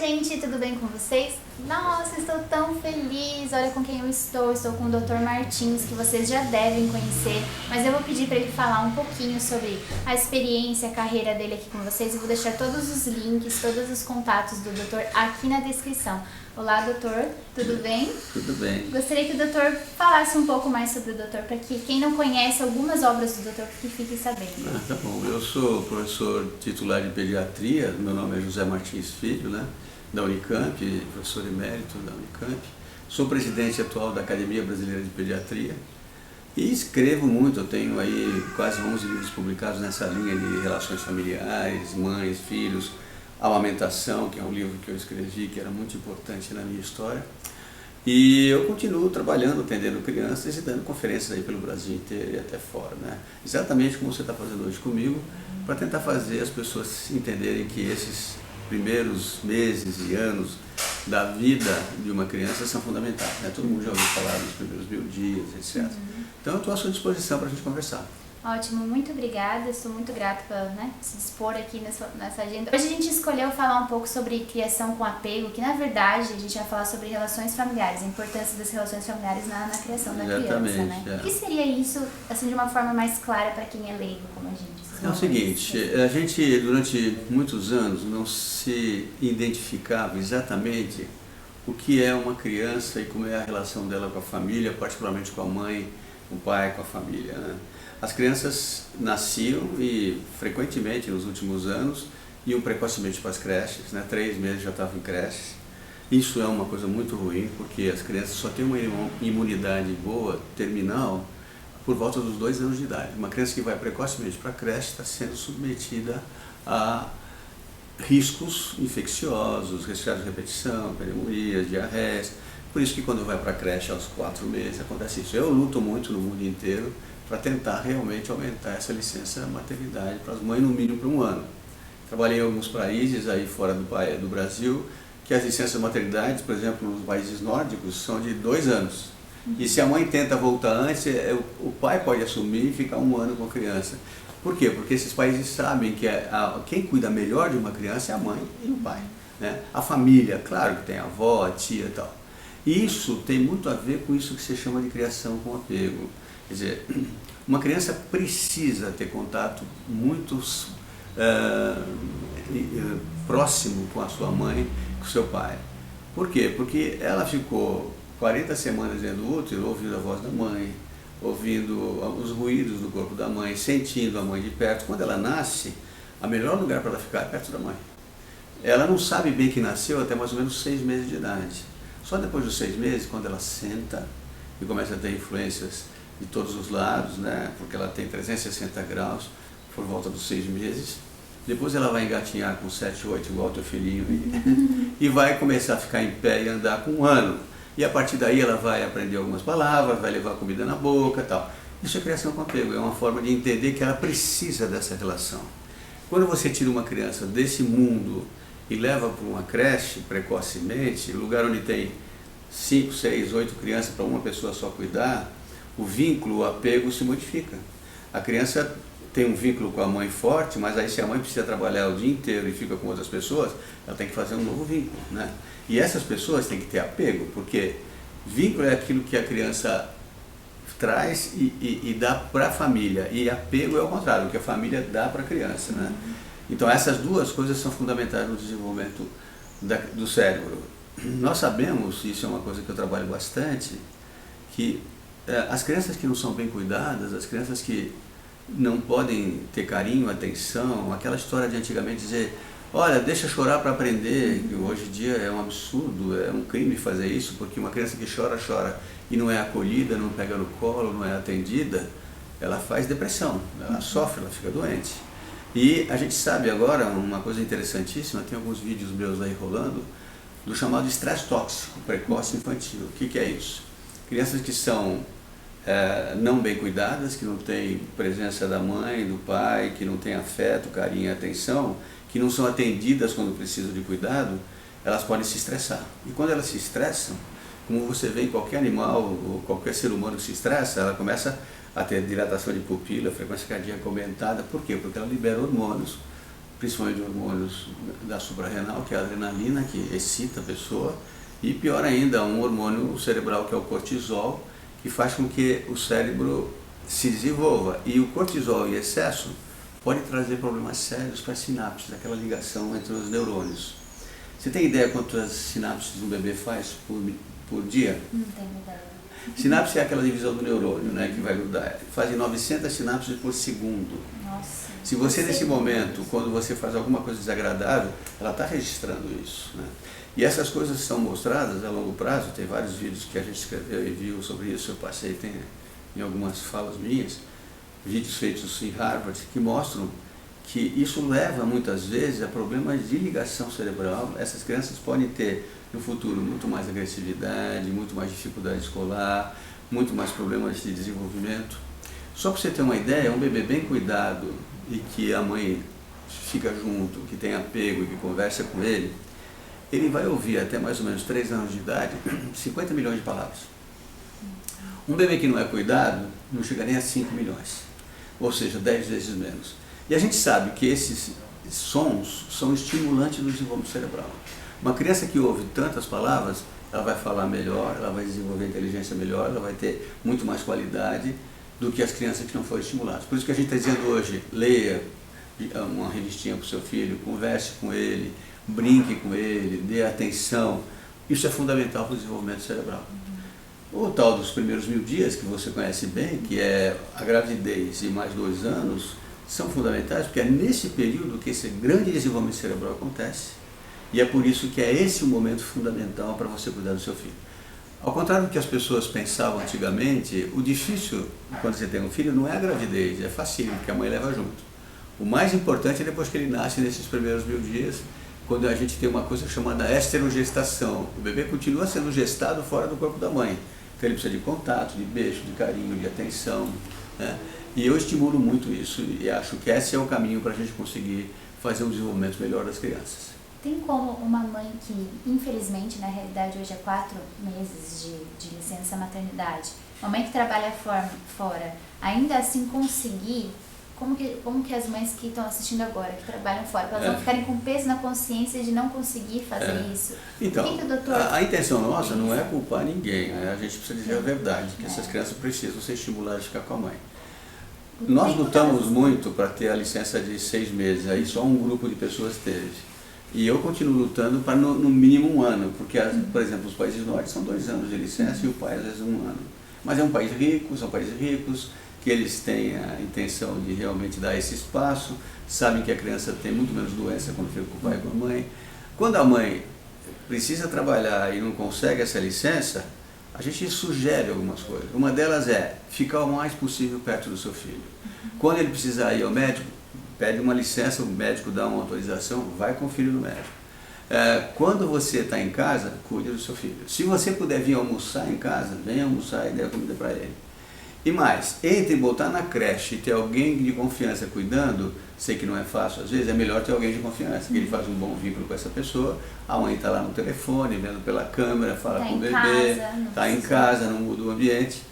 gente, tudo bem com vocês? Nossa, estou tão feliz, olha com quem eu estou com o Dr. Martins, que vocês já devem conhecer, mas eu vou pedir para ele falar um pouquinho sobre a experiência, a carreira dele aqui com vocês. Eu vou deixar todos os links, todos os contatos do doutor aqui na descrição. Olá, doutor, tudo bem? Tudo bem. Gostaria que o doutor falasse um pouco mais sobre o doutor, para que quem não conhece algumas obras do doutor, que fique sabendo. Tá bom. Eu sou professor titular de pediatria, meu nome é José Martins Filho, da Unicamp, professor emérito da Unicamp. Sou presidente atual da Academia Brasileira de Pediatria e escrevo muito. Eu tenho aí quase 11 livros publicados nessa linha de relações familiares, mães, filhos, amamentação, que é um livro que eu escrevi, que era muito importante na minha história. E eu continuo trabalhando, atendendo crianças e dando conferências aí pelo Brasil inteiro e até fora, Exatamente como você está fazendo hoje comigo, para tentar fazer as pessoas entenderem que esses primeiros meses e anos da vida de uma criança são fundamentais, Todo mundo já ouviu falar dos primeiros 1000 dias, etc. Então eu estou à sua disposição para a gente conversar. Ótimo, muito obrigada, estou muito grata por se dispor aqui nessa agenda. Hoje a gente escolheu falar um pouco sobre criação com apego, que na verdade a gente vai falar sobre relações familiares, a importância das relações familiares na criação da criança, O que seria isso, assim, de uma forma mais clara para quem é leigo, como a gente? É o seguinte, a gente durante muitos anos não se identificava exatamente o que é uma criança e como é a relação dela com a família, particularmente com a mãe, com o pai, com a família, As crianças nasciam e frequentemente nos últimos anos iam precocemente para as creches, 3 meses já estavam em creches. Isso é uma coisa muito ruim, porque as crianças só têm uma imunidade boa, terminal, por volta dos 2 anos de idade. Uma criança que vai precocemente para a creche está sendo submetida a riscos infecciosos, resfriados de repetição, pneumonias, diarreias. Por isso que quando vai para a creche aos 4 meses acontece isso. Eu luto muito no mundo inteiro para tentar realmente aumentar essa licença maternidade para as mães, no mínimo por 1 ano. Trabalhei em alguns países aí fora do Brasil, que as licenças maternidade, por exemplo, nos países nórdicos, são de 2 anos. E se a mãe tenta voltar antes, o pai pode assumir e ficar 1 ano com a criança. Por quê? Porque esses países sabem que quem cuida melhor de uma criança é a mãe e o pai. A família, claro que tem a avó, a tia e tal. E isso tem muito a ver com isso que se chama de criação com apego. Quer dizer, uma criança precisa ter contato muito próximo com a sua mãe, com o seu pai. Por quê? Porque ela ficou 40 semanas dentro do útero, ouvindo a voz da mãe, ouvindo os ruídos do corpo da mãe, sentindo a mãe de perto. Quando ela nasce, o melhor lugar para ela ficar é perto da mãe. Ela não sabe bem que nasceu até mais ou menos 6 meses de idade. Só depois dos 6 meses, quando ela senta e começa a ter influências de todos os lados, porque ela tem 360 graus por volta dos 6 meses. Depois ela vai engatinhar com 7, 8, igual o teu filhinho, e vai começar a ficar em pé e andar com 1 ano. E a partir daí ela vai aprender algumas palavras, vai levar comida na boca e tal. Isso é criação com apego, é uma forma de entender que ela precisa dessa relação. Quando você tira uma criança desse mundo e leva para uma creche precocemente, lugar onde tem 5, 6, 8 crianças para uma pessoa só cuidar, o vínculo, o apego se modifica. A criança tem um vínculo com a mãe forte, mas aí se a mãe precisa trabalhar o dia inteiro e fica com outras pessoas, ela tem que fazer um novo vínculo, E essas pessoas têm que ter apego, porque vínculo é aquilo que a criança traz e dá para a família, e apego é o contrário, o que a família dá para a criança, Então essas duas coisas são fundamentais no desenvolvimento do cérebro. Nós sabemos, isso é uma coisa que eu trabalho bastante, que as crianças que não são bem cuidadas, as crianças que não podem ter carinho, atenção, aquela história de antigamente dizer, olha, deixa chorar para aprender, que hoje em dia é um absurdo, é um crime fazer isso, porque uma criança que chora, chora e não é acolhida, não pega no colo, não é atendida, ela faz depressão, ela sofre, ela fica doente. E a gente sabe agora, uma coisa interessantíssima, tem alguns vídeos meus aí rolando, do chamado estresse tóxico precoce infantil. O que é isso? Crianças que são não bem cuidadas, que não têm presença da mãe, do pai, que não têm afeto, carinho e atenção, que não são atendidas quando precisam de cuidado, elas podem se estressar. E quando elas se estressam, como você vê em qualquer animal ou qualquer ser humano que se estressa, ela começa a ter dilatação de pupila, frequência cardíaca aumentada. Por quê? Porque ela libera hormônios principalmente hormônios da suprarrenal, que é a adrenalina, que excita a pessoa, e pior ainda, um hormônio cerebral que é o cortisol, que faz com que o cérebro se desenvolva. E o cortisol em excesso pode trazer problemas sérios para as sinapses, aquela ligação entre os neurônios. Você tem ideia quantas sinapses um bebê faz por dia? Não tenho ideia. Sinapse é aquela divisão do neurônio, né, que vai grudar. Fazem 900 sinapses por segundo. Nossa. Se você, nesse momento, quando você faz alguma coisa desagradável, ela está registrando isso, né? E essas coisas são mostradas a longo prazo, tem vários vídeos que a gente escreveu e viu sobre isso, eu passei tem, em algumas falas minhas, vídeos feitos em Harvard, que mostram que isso leva muitas vezes a problemas de ligação cerebral. Essas crianças podem ter no futuro muito mais agressividade, muito mais dificuldade escolar, muito mais problemas de desenvolvimento. Só para você ter uma ideia, um bebê bem cuidado e que a mãe fica junto, que tem apego e que conversa com ele, ele vai ouvir até mais ou menos 3 anos de idade 50 milhões de palavras. Um bebê que não é cuidado não chega nem a 5 milhões, ou seja, 10 vezes menos. E a gente sabe que esses sons são estimulantes do desenvolvimento cerebral. Uma criança que ouve tantas palavras, ela vai falar melhor, ela vai desenvolver inteligência melhor, ela vai ter muito mais qualidade do que as crianças que não foram estimuladas. Por isso que a gente está dizendo hoje, leia uma revistinha para o seu filho, converse com ele, brinque com ele, dê atenção. Isso é fundamental para o desenvolvimento cerebral. O tal dos primeiros 1000 dias, que você conhece bem, que é a gravidez e mais 2 anos, são fundamentais, porque é nesse período que esse grande desenvolvimento cerebral acontece. E é por isso que é esse o momento fundamental para você cuidar do seu filho. Ao contrário do que as pessoas pensavam antigamente, o difícil quando você tem um filho não é a gravidez, é facílimo, porque a mãe leva junto. O mais importante é depois que ele nasce, nesses primeiros 1000 dias, quando a gente tem uma coisa chamada esterogestação. O bebê continua sendo gestado fora do corpo da mãe. Então ele precisa de contato, de beijo, de carinho, de atenção, né? E eu estimulo muito isso e acho que esse é o caminho para a gente conseguir fazer um desenvolvimento melhor das crianças. Tem como uma mãe que, infelizmente, na realidade hoje é 4 meses de licença maternidade, uma mãe que trabalha fora, ainda assim conseguir, como que as mães que estão assistindo agora, que trabalham fora, elas vão ficarem com peso na consciência de não conseguir fazer isso? Então, que o doutor a intenção nossa não é culpar ninguém, né? A gente precisa dizer a verdade, que essas crianças precisam ser estimuladas a ficar com a mãe. Nós lutamos muito para ter a licença de 6 meses, aí só um grupo de pessoas teve. E eu continuo lutando para no mínimo 1 ano, porque, por exemplo, os países nórdicos são 2 anos de licença e o pai às vezes 1 ano. Mas é um país rico, são países ricos, que eles têm a intenção de realmente dar esse espaço, sabem que a criança tem muito menos doença quando fica com o pai e com a mãe. Quando a mãe precisa trabalhar e não consegue essa licença, a gente sugere algumas coisas. Uma delas é ficar o mais possível perto do seu filho. Quando ele precisar ir ao médico, pede uma licença, o médico dá uma autorização, vai com o filho no médico. Quando você está em casa, cuide do seu filho. Se você puder vir almoçar em casa, venha almoçar e dê a comida para ele. E mais, entre botar na creche e ter alguém de confiança cuidando, sei que não é fácil às vezes, é melhor ter alguém de confiança, que ele faz um bom vínculo com essa pessoa, a mãe está lá no telefone, vendo pela câmera, fala com o bebê, está em casa, não muda o ambiente.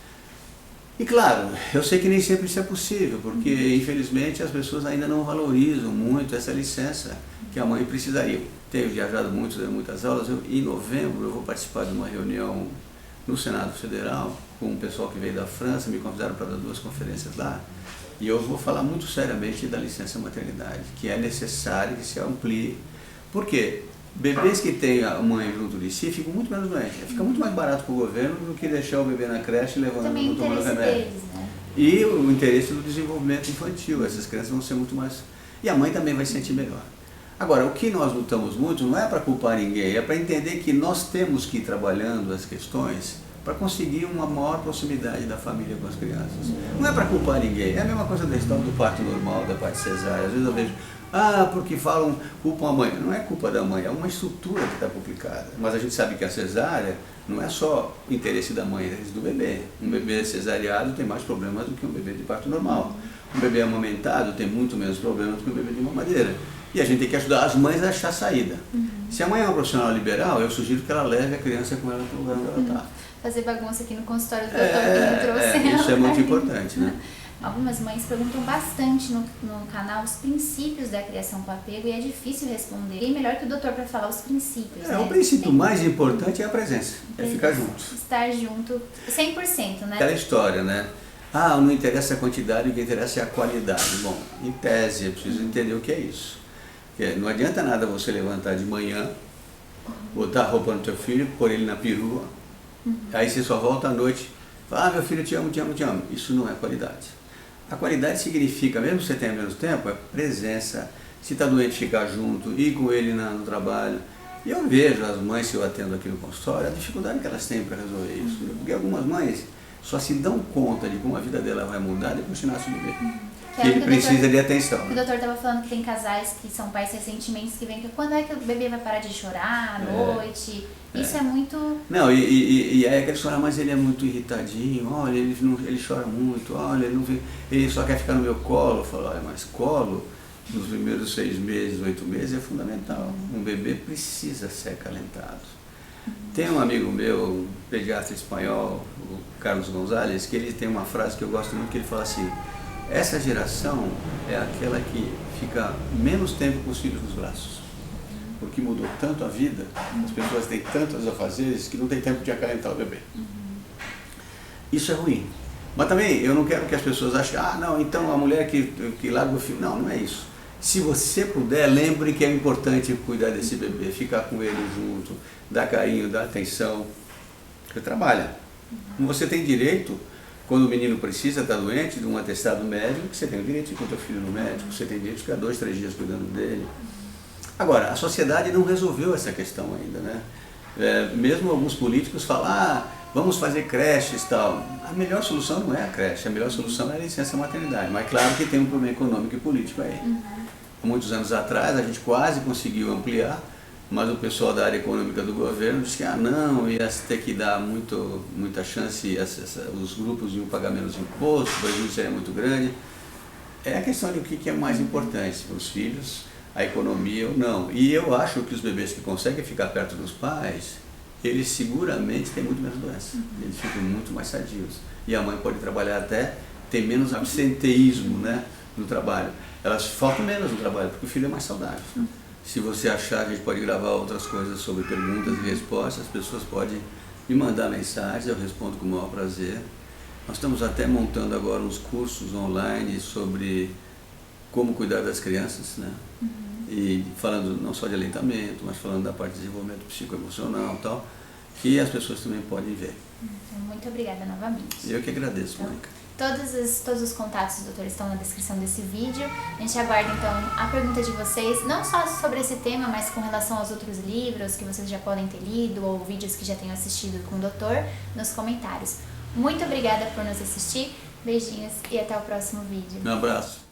E claro, eu sei que nem sempre isso é possível, porque infelizmente as pessoas ainda não valorizam muito essa licença que a mãe precisaria. Tenho viajado muito, dando muitas aulas, em novembro eu vou participar de uma reunião no Senado Federal, com um pessoal que veio da França, me convidaram para dar 2 conferências lá, e eu vou falar muito seriamente da licença maternidade, que é necessário que se amplie. Por quê? Bebês que têm a mãe junto de si ficam muito menos doentes. Fica muito mais barato para o governo do que deixar o bebê na creche levando também tomando remédio. Deles, né? E o interesse do desenvolvimento infantil, essas crianças vão ser muito mais... E a mãe também vai se sentir melhor. Agora, o que nós lutamos muito não é para culpar ninguém, é para entender que nós temos que ir trabalhando as questões para conseguir uma maior proximidade da família com as crianças. Não é para culpar ninguém, é a mesma coisa da história do parto normal, da parte cesárea. Às vezes eu vejo, porque falam, culpam a mãe. Não é culpa da mãe, é uma estrutura que está complicada. Mas a gente sabe que a cesárea não é só o interesse da mãe, é o interesse do bebê. Um bebê cesariado tem mais problemas do que um bebê de parto normal. Um bebê amamentado tem muito menos problemas do que um bebê de mamadeira. E a gente tem que ajudar as mães a achar saída. Se a mãe é uma profissional liberal, eu sugiro que ela leve a criança com ela para o lugar onde ela está. Fazer bagunça aqui no consultório do doutor que não trouxe. Isso é muito importante, né? algumas mães perguntam bastante no canal os princípios da criação com apego e é difícil responder. Quem melhor que o doutor para falar os princípios, né? O princípio mais importante é a presença, é ficar junto. Estar junto 100%, né? Aquela história, né? Ah, não interessa a quantidade, o que interessa é a qualidade. Bom, em tese, eu preciso entender o que é isso. Porque não adianta nada você levantar de manhã, botar a roupa no teu filho, pôr ele na perua, aí você só volta à noite, fala, meu filho, te amo, te amo, te amo. Isso não é qualidade. A qualidade significa, mesmo que você tenha menos tempo, é presença. Se está doente, ficar junto, ir com ele no trabalho. E eu vejo as mães que eu atendo aqui no consultório, a dificuldade que elas têm para resolver isso. Porque algumas mães só se dão conta de como a vida dela vai mudar depois que nasce o bebê. Que ele precisa de atenção. O doutor estava falando que tem casais que são pais ressentimento que vêm que quando é que o bebê vai parar de chorar à noite? Isso é muito... Não, e aí aquele chora, mas ele é muito irritadinho, olha, ele chora muito, olha, ele só quer ficar no meu colo. Eu falo, olha, mas colo, nos primeiros 6 meses, 8 meses é fundamental. Um bebê precisa ser acalentado. Tem um amigo meu, um pediatra espanhol, o Carlos Gonzalez, que ele tem uma frase que eu gosto muito, que ele fala assim, essa geração é aquela que fica menos tempo com os filhos nos braços, porque mudou tanto a vida, as pessoas têm tantos afazeres que não tem tempo de acalentar o bebê. Isso é ruim. Mas também eu não quero que as pessoas achem, ah, não, então a mulher que larga o filho. Não, não é isso. Se você puder, lembre que é importante cuidar desse bebê, ficar com ele junto, dar carinho, dar atenção, porque trabalha. Você tem direito, quando o menino precisa, está doente, de um atestado médico, você tem o direito de ir com o teu filho no médico, você tem direito de ficar 2, 3 dias cuidando dele. Agora, a sociedade não resolveu essa questão ainda, né? Mesmo alguns políticos falam, ah, vamos fazer creches e tal. A melhor solução não é a creche, a melhor solução é a licença maternidade, mas claro que tem um problema econômico e político aí. Há muitos anos atrás a gente quase conseguiu ampliar, mas o pessoal da área econômica do governo disse que não, ia ter que dar muita chance, os grupos iam pagar menos imposto, o prejuízo seria muito grande. É a questão de o que é mais importante, os filhos, a economia ou não. E eu acho que os bebês que conseguem ficar perto dos pais, eles seguramente têm muito menos doença, eles ficam muito mais sadios. E a mãe pode trabalhar até, tem menos absenteísmo, né, no trabalho. Elas faltam menos no trabalho, porque o filho é mais saudável. Se você achar, a gente pode gravar outras coisas sobre perguntas e respostas, as pessoas podem me mandar mensagens, eu respondo com o maior prazer. Nós estamos até montando agora uns cursos online sobre como cuidar das crianças, né? E falando não só de aleitamento, mas falando da parte de desenvolvimento psicoemocional e tal, que as pessoas também podem ver. Muito obrigada novamente. Eu que agradeço, Mônica. Todos os contatos do doutor estão na descrição desse vídeo. A gente aguarda então a pergunta de vocês, não só sobre esse tema, mas com relação aos outros livros que vocês já podem ter lido ou vídeos que já tenham assistido com o doutor, nos comentários. Muito obrigada por nos assistir, beijinhos e até o próximo vídeo. Um abraço.